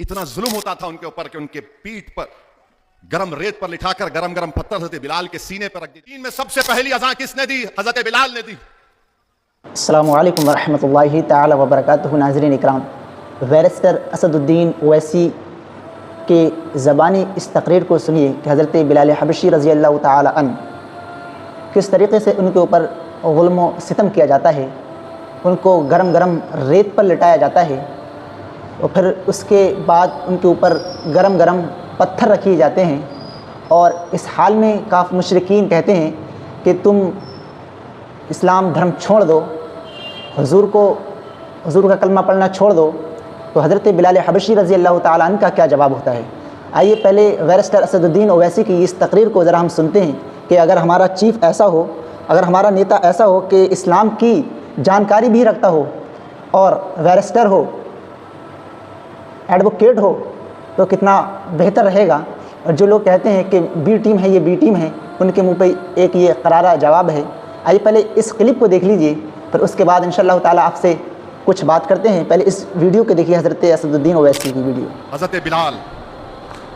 اتنا ظلم ہوتا تھا ان کے اوپر کہ ان کے پیٹ پر گرم ریت پر لٹھا کر گرم گرم پتھر حضرت بلال کے سینے پر رکھ دی. دین میں سب سے پہلی اذان کس نے دی؟ حضرت بلال نے دی. السلام علیکم ورحمۃ اللہ تعالی وبرکاتہ. ناظرین اکرام، بیرسٹر اسد الدین اویسی کے زبانی اس تقریر کو سنیے کہ حضرت بلال حبشی رضی اللہ تعالی عنہ کس طریقے سے ان کے اوپر ظلم و ستم کیا جاتا ہے، ان کو گرم گرم ریت پر لٹایا جاتا ہے اور پھر اس کے بعد ان کے اوپر گرم گرم پتھر رکھے جاتے ہیں. اور اس حال میں کاف مشرکین کہتے ہیں کہ تم اسلام دھرم چھوڑ دو، حضور کا کلمہ پڑھنا چھوڑ دو. تو حضرت بلال حبشی رضی اللہ تعالیٰ عنہ کا کیا جواب ہوتا ہے؟ آئیے پہلے بیرسٹر اسد الدین اویسی کی اس تقریر کو ذرا ہم سنتے ہیں کہ اگر ہمارا چیف ایسا ہو، اگر ہمارا نیتا ایسا ہو کہ اسلام کی جانکاری بھی رکھتا ہو اور بیرسٹر ہو، ایڈوکیٹ ہو، تو کتنا بہتر رہے گا. اور جو لوگ کہتے ہیں کہ بی ٹیم ہے، یہ بی ٹیم ہے، ان کے منہ پہ ایک یہ قرارہ جواب ہے. آئیے پہلے اس کلپ کو دیکھ لیجئے، پھر اس کے بعد انشاءاللہ تعالیٰ آپ سے کچھ بات کرتے ہیں. پہلے اس ویڈیو کو دیکھیے، حضرت اسد الدین اویسی کی ویڈیو. حضرت بلال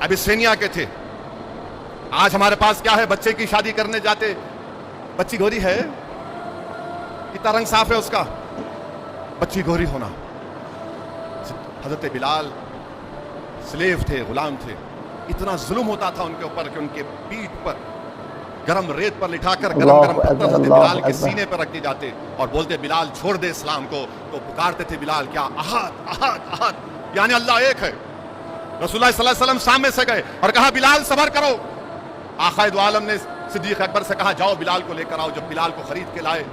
ابیسینیا کے تھے. آج ہمارے پاس کیا ہے؟ بچے کی شادی کرنے جاتے، بچی گوری ہے، کتنا رنگ صاف ہے اس کا، بچی گوری ہونا. حضرت بلال سلیو تھے، غلام تھے. اتنا ظلم ہوتا تھا ان کے اوپر کہ ان کے پیٹ پر گرم ریت پر لٹھا کر گرم گرم پتھر حضرت بلال کے سینے پر رکھ دی جاتے اور بولتے بلال چھوڑ دے اسلام کو. تو پکارتے تھے بلال کیا؟ احد احد احد، یعنی اللہ ایک ہے. رسول اللہ صلی اللہ علیہ وسلم سامنے سے گئے اور کہا بلال صبر کرو. آقا دو عالم نے صدیق اکبر سے کہا جاؤ بلال کو لے کر آؤ. جب بلال کو خرید کے لائے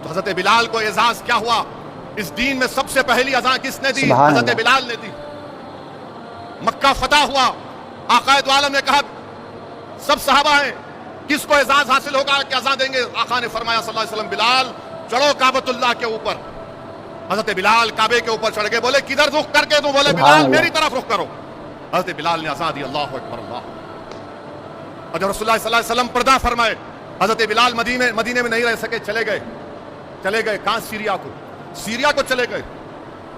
تو حضرت بلال کو اعزاز کیا ہوا؟ اس دین میں سب سے پہلی اذان کس نے دی؟ حضرت بلال نے دی. مکہ فتح ہوا، آقا دو عالم نے کہا سب صحابہ ہیں، کس کو اعزاز حاصل ہوگا کہ اذان دیں گے؟ آقا نے فرمایا صلی اللہ علیہ وسلم بلال چڑھو کعبۃ اللہ کے اوپر. حضرت بلال کعبے کے اوپر چڑھ گئے. بولے کدھر رخ کر کے؟ تو بولے بلال میری طرف رخ کرو. حضرت بلال نے اذان دی، اللہ اکبر اللہ. اور جب رسول اللہ صلی اللہ علیہ وسلم پردہ فرمائے، حضرت بلال مدینے میں نہیں رہ سکے، چلے گئے کہاں؟ سیریا کو چلے گئے.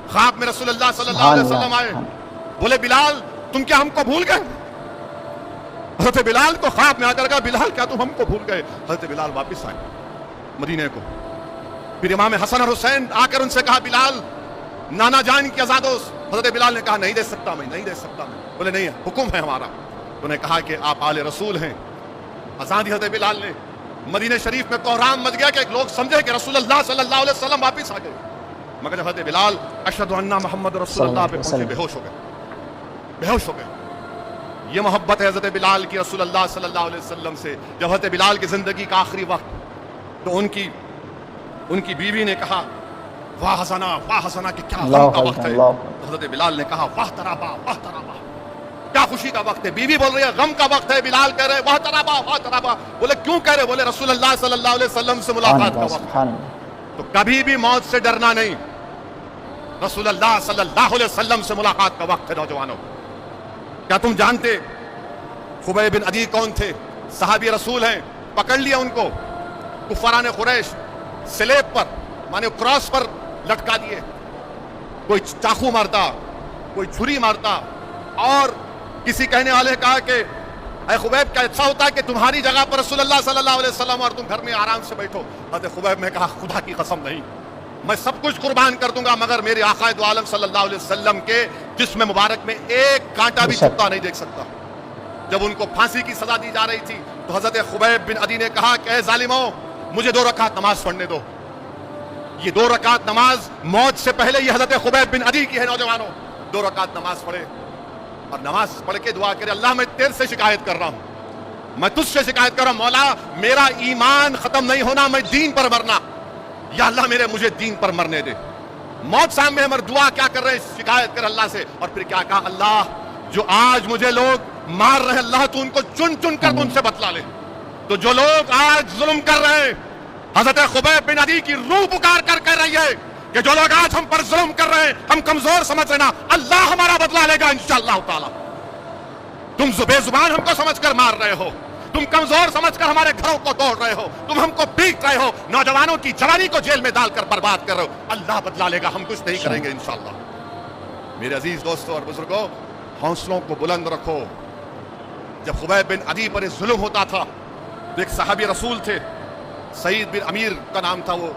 خواب میں رسول اللہ صلی اللہ علیہ وسلم آئے، بولے بلال تم کیا ہم کو بھول گئے؟ حضرت بلال کو خواب میں آ کر کہا بلال کیا تم ہم کو بھول گئے؟ حضرت بلال واپس آئے مدینے کو. پھر امام حسن اور حسین آ کر ان سے کہا بلال نانا جان کی اذان دو. حضرت بلال نے کہا نہیں دے سکتا میں. بولے نہیں حکم ہے ہمارا. انہوں نے کہا کہ آپ آل رسول ہیں. اذان دی حضرت بلال نے. مدینہ شریف میں کوہرام مچ گیا کہ لوگ سمجھے کہ رسول اللہ صلی اللہ علیہ وسلم واپس آ گئے. مگر جب حضرت بلال اشہد ان محمد رسول اللہ پہ پہنچے بے ہوش ہو گئے. یہ محبت ہے حضرت بلال کی رسول اللہ صلی اللہ علیہ وسلم سے. جب حضرت بلال کی زندگی کا آخری وقت تو ان کی بیوی نے کہا واہ حسنا کہ کیا غم کا وقت ہے. حضرت بلال نے کہا واہ ترابا کیا خوشی کا وقت ہے. بیوی بول رہی ہے غم کا وقت ہے. بلال کہہ رہے واہ ترابا. بولے کیوں کہہ رہے؟ بولے رسول اللہ صلی اللہ علیہ وسلم سے ملاقات کا وقت. تو کبھی بھی موت سے ڈرنا نہیں. رسول اللہ صلی اللہ علیہ وسلم سے ملاقات کا وقت ہے. نوجوانوں، کیا تم جانتے خبیب بن عدی کون تھے؟ صحابی رسول ہیں. پکڑ لیا ان کو کفاران قریش، سلیب پر مانے کراس پر لٹکا دیے. کوئی چاقو مارتا، کوئی چھری مارتا. اور کسی کہنے والے کہا کہ اے خبیب کیا اچھا ہوتا ہے کہ تمہاری جگہ پر رسول اللہ صلی اللہ علیہ وسلم اور تم گھر میں آرام سے بیٹھو. حضرت خبیب نے کہا خدا کی قسم نہیں، میں سب کچھ قربان کر دوں گا مگر میرے آقا دو عالم صلی اللہ علیہ وسلم کے جسم مبارک میں ایک کانٹا بھی چبھتا نہیں دیکھ سکتا. جب ان کو پھانسی کی سزا دی جا رہی تھی تو حضرت خبیب بن عدی نے کہا کہ اے ظالموں مجھے 2 رکعت نماز پڑھنے دو. یہ 2 رکعت نماز موت سے پہلے یہ حضرت خبیب بن عدی کی ہے. نوجوانوں 2 رکعت نماز پڑھے اور نماز پڑھ کے دعا کرے اللہ میں تیرے سے شکایت کر رہا ہوں، میں تجھ سے شکایت کر رہا ہوں مولا میرا ایمان ختم نہیں ہونا، میں دین پر مرنا. یا اللہ مجھے دین پر مرنے دے. موت سامنے ہمارے دعا کیا کر رہے ہیں؟ شکایت کر اللہ سے. اور پھر کیا کہا؟ اللہ جو آج مجھے لوگ مار رہے ہیں اللہ تو ان کو چن کر ان سے بتلا لے. تو جو لوگ آج ظلم کر رہے ہیں حضرت خبیب بن عدی کی روح پکار کر کہہ رہی ہے کہ جو لوگ آج ہم پر ظلم کر رہے ہیں ہم کمزور سمجھ رہے نا، اللہ ہمارا بدلہ لے گا انشاءاللہ تعالی. تم بے زبان ہم کو سمجھ کر مار رہے ہو، تم کمزور سمجھ کر ہمارے گھروں کو توڑ رہے ہو، تم ہم کو پیٹ رہے ہو، نوجوانوں کی جوانی کو جیل میں ڈال کر برباد کر رہے ہو. اللہ بدلہ لے گا، ہم کچھ نہیں کریں گے انشاءاللہ. میرے عزیز دوستوں اور بزرگوں، حوصلوں کو بلند رکھو۔ جب خبیب بن عدی پر ظلم ہوتا تھا، ایک صحابی رسول تھے، سعید بن امیر کا نام تھا، وہ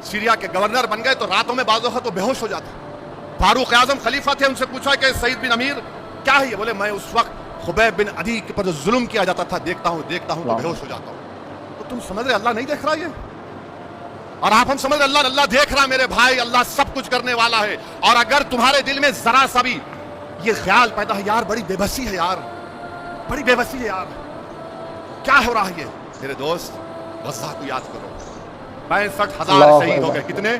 سیریا کے گورنر بن گئے تو راتوں میں بعض اوقات تو بے ہوش ہو جاتا۔ فاروق اعظم خلیفہ تھے، ان سے پوچھا کہ سعید بن امیر کیا ہے یہ؟ بولے میں اس وقت خبیب بن عدی پر جو ظلم کیا جاتا تھا دیکھتا ہوں تو بے ہوش ہو جاتا ہوں۔ تو تم سمجھ رہے اللہ نہیں دیکھ رہا یہ؟ اور آپ ہم سمجھ رہے اللہ دیکھ رہا میرے بھائی، اللہ سب کچھ کرنے والا ہے۔ اور اگر تمہارے دل میں ذرا سا بھی یہ خیال پیدا ہے یار بڑی بے بسی ہے یار، بڑی بے بسی ہے یار، کیا ہو رہا ہے یہ؟ میرے دوست غزہ کو یاد کرو، 65,000 شہید ہو گئے۔ کتنے؟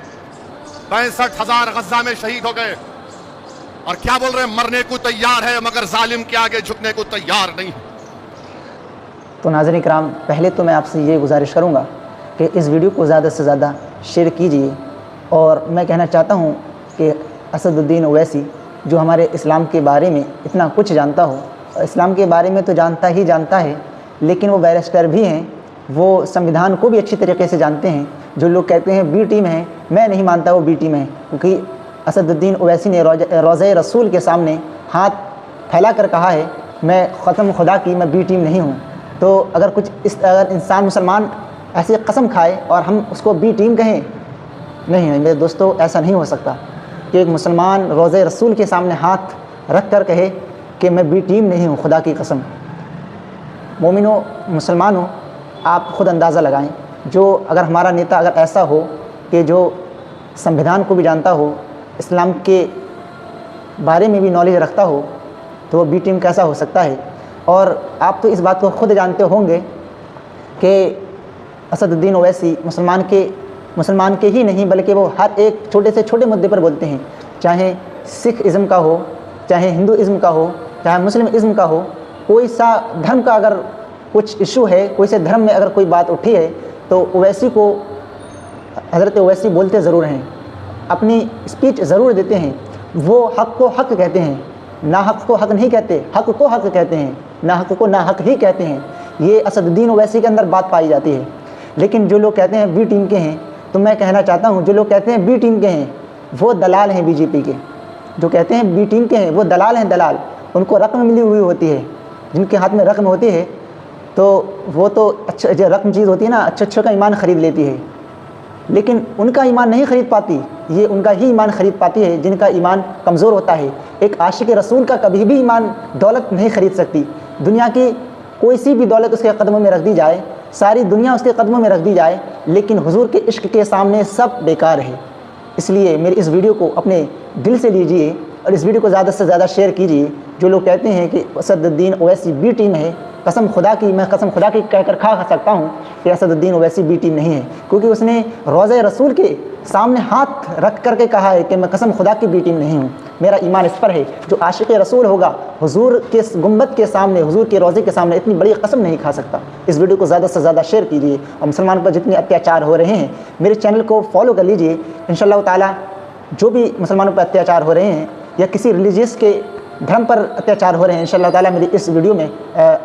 65,000 غزہ میں شہید ہو گئے، اور کیا بول رہے ہیں؟ مرنے کو تیار ہے مگر ظالم کے آگے جھکنے کو تیار نہیں۔ تو ناظرین کرام، پہلے تو میں آپ سے یہ گزارش کروں گا کہ اس ویڈیو کو زیادہ سے زیادہ شیئر کیجیے، اور میں کہنا چاہتا ہوں کہ اسد الدین اویسی جو ہمارے اسلام کے بارے میں اتنا کچھ جانتا ہو، اسلام کے بارے میں تو جانتا ہے لیکن وہ بیرسٹر بھی ہیں، وہ سمویدھان کو بھی اچھی طریقے سے جانتے ہیں۔ جو لوگ کہتے ہیں بی ٹیم ہے، میں نہیں مانتا وہ بی ٹیم ہے، کیونکہ اسد الدین اویسی نے روضہ رسول کے سامنے ہاتھ پھیلا کر کہا ہے میں قسم خدا کی میں بی ٹیم نہیں ہوں۔ تو اگر اگر انسان مسلمان ایسے قسم کھائے اور ہم اس کو بی ٹیم کہیں، نہیں میرے دوستو، ایسا نہیں ہو سکتا کہ ایک مسلمان روضہ رسول کے سامنے ہاتھ رکھ کر کہے کہ میں بی ٹیم نہیں ہوں، خدا کی قسم۔ مومنوں، مسلمانوں، آپ خود اندازہ لگائیں، جو اگر ہمارا نیتا اگر ایسا ہو کہ جو سمویدھان کو بھی جانتا ہو، اسلام کے بارے میں بھی نالج رکھتا ہو، تو وہ بی ٹیم کیسا ہو سکتا ہے؟ اور آپ تو اس بات کو خود جانتے ہوں گے کہ اسد الدین اویسی مسلمان کے ہی نہیں بلکہ وہ ہر ایک چھوٹے سے چھوٹے مدعے پر بولتے ہیں، چاہے سکھ ازم کا ہو، چاہے ہندو ازم کا ہو، چاہے مسلم ازم کا ہو، کوئی سا دھرم کا اگر کچھ ایشو ہے، کوئی سے دھرم میں اگر کوئی بات اٹھی ہے تو اویسی کو حضرت اویسی بولتے ضرور ہیں، اپنی اسپیچ ضرور دیتے ہیں۔ وہ حق کو حق کہتے ہیں، ناحق کو حق نہیں کہتے، حق کو حق کہتے ہیں، ناحق کو ناحق ہی کہتے ہیں۔ یہ اسد الدین اویسی کے اندر بات پائی جاتی ہے۔ لیکن جو لوگ کہتے ہیں بی ٹیم کے ہیں، تو میں کہنا چاہتا ہوں جو لوگ کہتے ہیں بی ٹیم کے ہیں وہ دلال ہیں، بی جے پی کے جو کہتے ہیں بی ٹیم کے ہیں وہ دلال ہیں، دلال۔ ان کو رقم ملی ہوئی ہوتی ہے، جن کے ہاتھ میں رقم ہوتی ہے تو وہ تو اچھا جو رقم چیز ہوتی ہے نا، اچھا کا ایمان خرید لیتی ہے، لیکن ان کا ایمان نہیں خرید پاتی، یہ ان کا ہی ایمان خرید پاتی ہے جن کا ایمان کمزور ہوتا ہے۔ ایک عاشق رسول کا کبھی بھی ایمان دولت نہیں خرید سکتی۔ دنیا کی کوئی سی بھی دولت اس کے قدموں میں رکھ دی جائے، ساری دنیا اس کے قدموں میں رکھ دی جائے، لیکن حضور کے عشق کے سامنے سب بیکار ہے۔ اس لیے میری اس ویڈیو کو اپنے دل سے لیجئے اور اس ویڈیو کو زیادہ سے زیادہ شیئر کیجئے۔ جو لوگ کہتے ہیں کہ اسد الدین اویسی بی ٹیم ہے، قسم خدا کی کہہ کر کھا سکتا ہوں کہ اسد الدین اویسی بی ٹیم نہیں ہے، کیونکہ اس نے روضہ رسول کے سامنے ہاتھ رکھ کر کے کہا ہے کہ میں قسم خدا کی بی ٹیم نہیں ہوں۔ میرا ایمان اس پر ہے، جو عاشق رسول ہوگا حضور کے گنبد کے سامنے، حضور کے روضے کے سامنے اتنی بڑی قسم نہیں کھا سکتا۔ اس ویڈیو کو زیادہ سے زیادہ شیئر کیجیے، اور مسلمان پر جتنے اتیاچار ہو رہے ہیں میرے چینل کو فالو کر لیجیے۔ انشاءاللہ تعالی جو بھی مسلمانوں پر اتیاچار ہو رہے ہیں یا کسی ریلیجیس کے دھرم پر اتیاچار ہو رہے ہیں، انشاءاللہ تعالی میری اس ویڈیو میں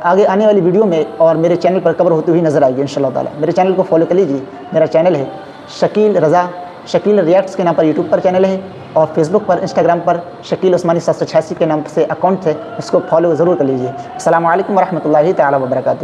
آگے آنے والی ویڈیو میں اور میرے چینل پر کور ہوتی ہوئی نظر آئے گی انشاءاللہ تعالی۔ میرے چینل کو فالو کر لیجیے۔ میرا چینل ہے شکیل رضا، شکیل ریئیکٹس کے نام پر یوٹیوب پر چینل ہے، اور فیس بک پر، انسٹاگرام پر شکیل عثمانی 786 کے نام سے اکاؤنٹ ہے، اس کو فالو ضرور کر لیجیے۔ السلام علیکم ورحمۃ اللہ تعالی وبرکاتہ۔